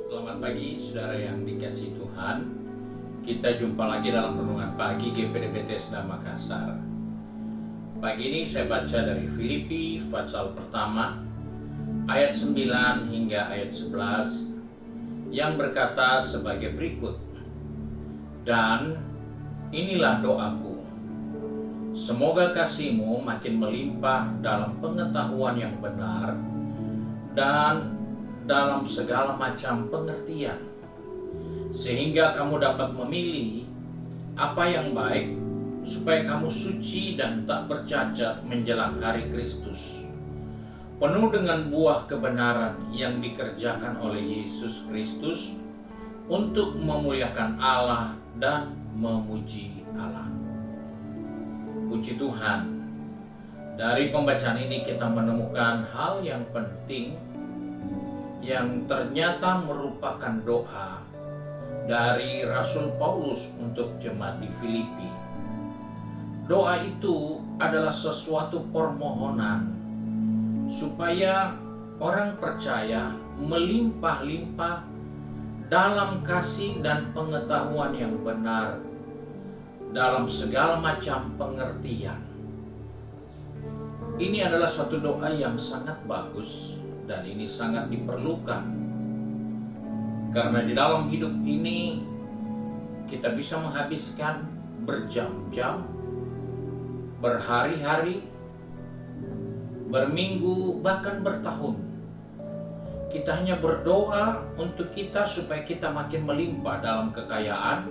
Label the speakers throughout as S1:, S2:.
S1: Selamat pagi saudara yang dikasihi Tuhan. Kita jumpa lagi dalam renungan pagi GPD Bethesda Makassar. Pagi ini saya baca dari Filipi pasal pertama ayat 9 hingga ayat 11 yang berkata sebagai berikut. Dan inilah doaku, semoga kasih-Mu makin melimpah dalam pengetahuan yang benar dan dalam segala macam pengertian, sehingga kamu dapat memilih apa yang baik, supaya kamu suci dan tak bercacat menjelang hari Kristus, penuh dengan buah kebenaran yang dikerjakan oleh Yesus Kristus untuk memuliakan Allah dan memuji Allah. Puji Tuhan, dari pembacaan ini kita menemukan hal yang penting yang ternyata merupakan doa dari Rasul Paulus untuk jemaat di Filipi. Doa itu adalah sesuatu permohonan supaya orang percaya melimpah-limpah dalam kasih dan pengetahuan yang benar dalam segala macam pengertian. Ini adalah suatu doa yang sangat bagus dan ini sangat diperlukan, karena di dalam hidup ini kita bisa menghabiskan berjam-jam, berhari-hari, berminggu, bahkan bertahun. Kita hanya berdoa untuk kita supaya kita makin melimpah dalam kekayaan,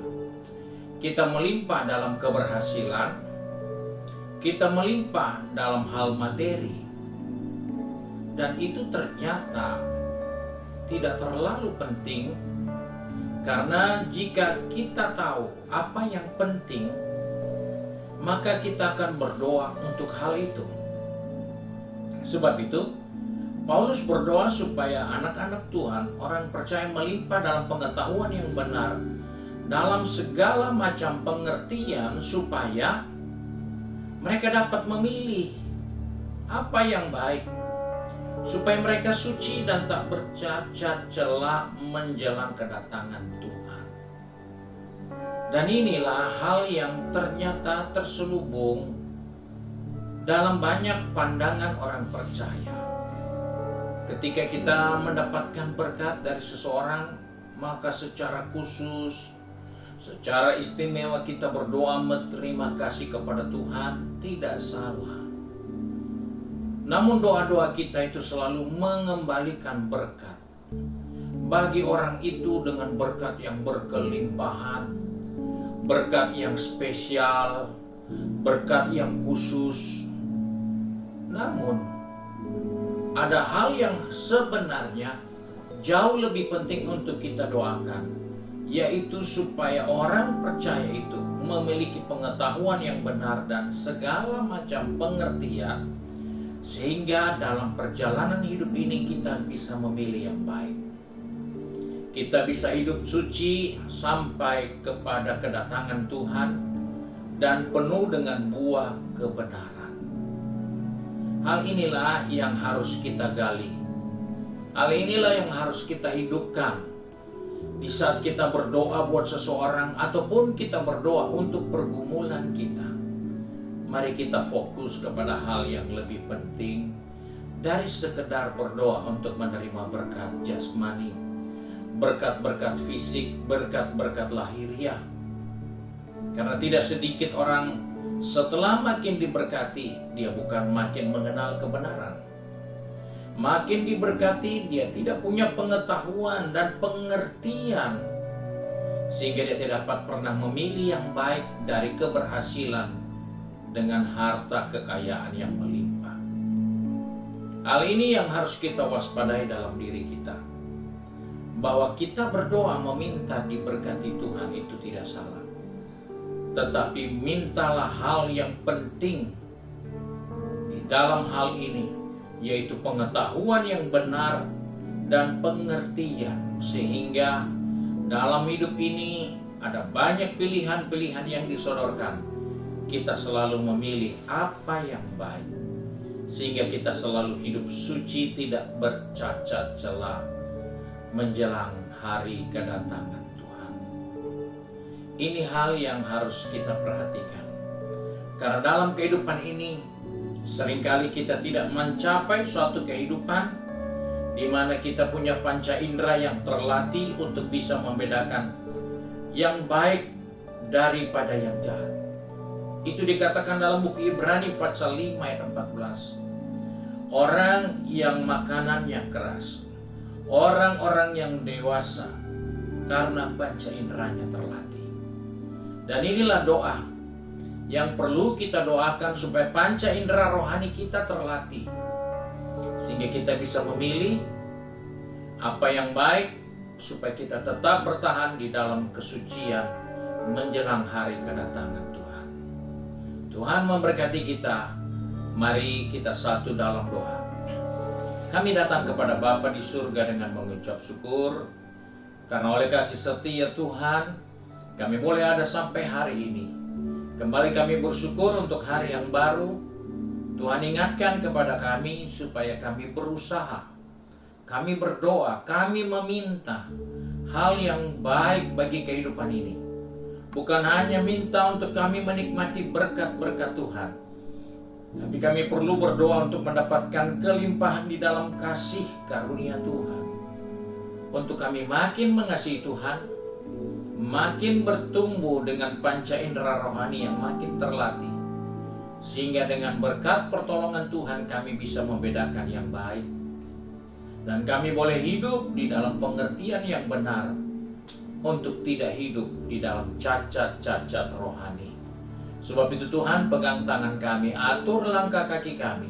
S1: kita melimpah dalam keberhasilan, kita melimpah dalam hal materi. Dan itu ternyata tidak terlalu penting, karena jika kita tahu apa yang penting, maka kita akan berdoa untuk hal itu. Sebab itu, Paulus berdoa supaya anak-anak Tuhan, orang percaya, melimpah dalam pengetahuan yang benar, dalam segala macam pengertian, supaya mereka dapat memilih apa yang baik, supaya mereka suci dan tak bercacat celah menjelang kedatangan Tuhan. Dan inilah hal yang ternyata terselubung dalam banyak pandangan orang percaya. Ketika kita mendapatkan berkat dari seseorang, maka secara khusus, secara istimewa kita berdoa berterima kasih kepada Tuhan, tidak salah. Namun doa-doa kita itu selalu mengembalikan berkat bagi orang itu dengan berkat yang berkelimpahan, berkat yang spesial, berkat yang khusus. Namun ada hal yang sebenarnya jauh lebih penting untuk kita doakan, yaitu supaya orang percaya itu memiliki pengetahuan yang benar dan segala macam pengertian, sehingga dalam perjalanan hidup ini kita bisa memilih yang baik. Kita bisa hidup suci sampai kepada kedatangan Tuhan dan penuh dengan buah kebenaran. Hal inilah yang harus kita gali. Hal inilah yang harus kita hidupkan di saat kita berdoa buat seseorang ataupun kita berdoa untuk pergumulan kita. Mari kita fokus kepada hal yang lebih penting dari sekedar berdoa untuk menerima berkat jasmani, berkat-berkat fisik, berkat-berkat lahiriah. Karena tidak sedikit orang setelah makin diberkati, dia bukan makin mengenal kebenaran. Makin diberkati, dia tidak punya pengetahuan dan pengertian, sehingga dia tidak dapat pernah memilih yang baik dari keberhasilan dengan harta kekayaan yang melimpah. Hal ini yang harus kita waspadai dalam diri kita, bahwa kita berdoa meminta diberkati Tuhan itu tidak salah, tetapi mintalah hal yang penting di dalam hal ini, yaitu pengetahuan yang benar dan pengertian, sehingga dalam hidup ini ada banyak pilihan-pilihan yang disodorkan. Kita selalu memilih apa yang baik, sehingga kita selalu hidup suci, tidak bercacat celah menjelang hari kedatangan Tuhan. Ini hal yang harus kita perhatikan. Karena dalam kehidupan ini, seringkali kita tidak mencapai suatu kehidupan di mana kita punya panca indera yang terlatih untuk bisa membedakan yang baik daripada yang jahat. Itu dikatakan dalam buku Ibrani pasal 5 ayat 14. Orang yang makanannya keras, orang-orang yang dewasa, karena panca inderanya terlatih. Dan inilah doa yang perlu kita doakan supaya panca indera rohani kita terlatih, sehingga kita bisa memilih apa yang baik, supaya kita tetap bertahan di dalam kesucian menjelang hari kedatangan Tuhan. Tuhan memberkati kita. Mari kita satu dalam doa. Kami datang kepada Bapa di surga dengan mengucap syukur, karena oleh kasih setia Tuhan, kami boleh ada sampai hari ini. Kembali kami bersyukur untuk hari yang baru. Tuhan ingatkan kepada kami supaya kami berusaha, kami berdoa, kami meminta hal yang baik bagi kehidupan ini. Bukan hanya minta untuk kami menikmati berkat-berkat Tuhan, tapi kami perlu berdoa untuk mendapatkan kelimpahan di dalam kasih karunia Tuhan. Untuk kami makin mengasihi Tuhan, makin bertumbuh dengan panca indera rohani yang makin terlatih, sehingga dengan berkat pertolongan Tuhan kami bisa membedakan yang baik, dan kami boleh hidup di dalam pengertian yang benar, untuk tidak hidup di dalam cacat-cacat rohani. Sebab itu Tuhan, pegang tangan kami, atur langkah kaki kami,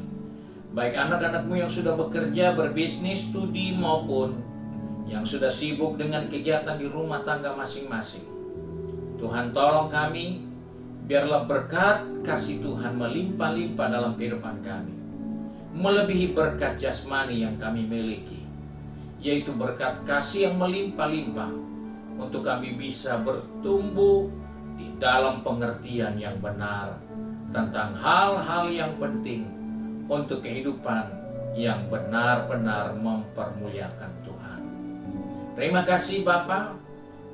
S1: baik anak-anakmu yang sudah bekerja, berbisnis, studi, maupun yang sudah sibuk dengan kegiatan di rumah tangga masing-masing. Tuhan, tolong kami, biarlah berkat kasih Tuhan melimpah-limpah dalam kehidupan kami, melebihi berkat jasmani yang kami miliki, yaitu berkat kasih yang melimpah-limpah, untuk kami bisa bertumbuh di dalam pengertian yang benar tentang hal-hal yang penting untuk kehidupan yang benar-benar mempermuliakan Tuhan. Terima kasih Bapa,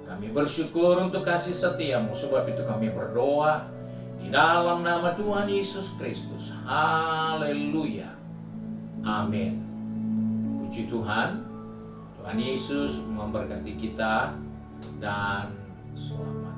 S1: kami bersyukur untuk kasih setiamu, sebab itu kami berdoa di dalam nama Tuhan Yesus Kristus. Haleluya. Amin. Puji Tuhan. Tuhan Yesus memberkati kita dan selamat.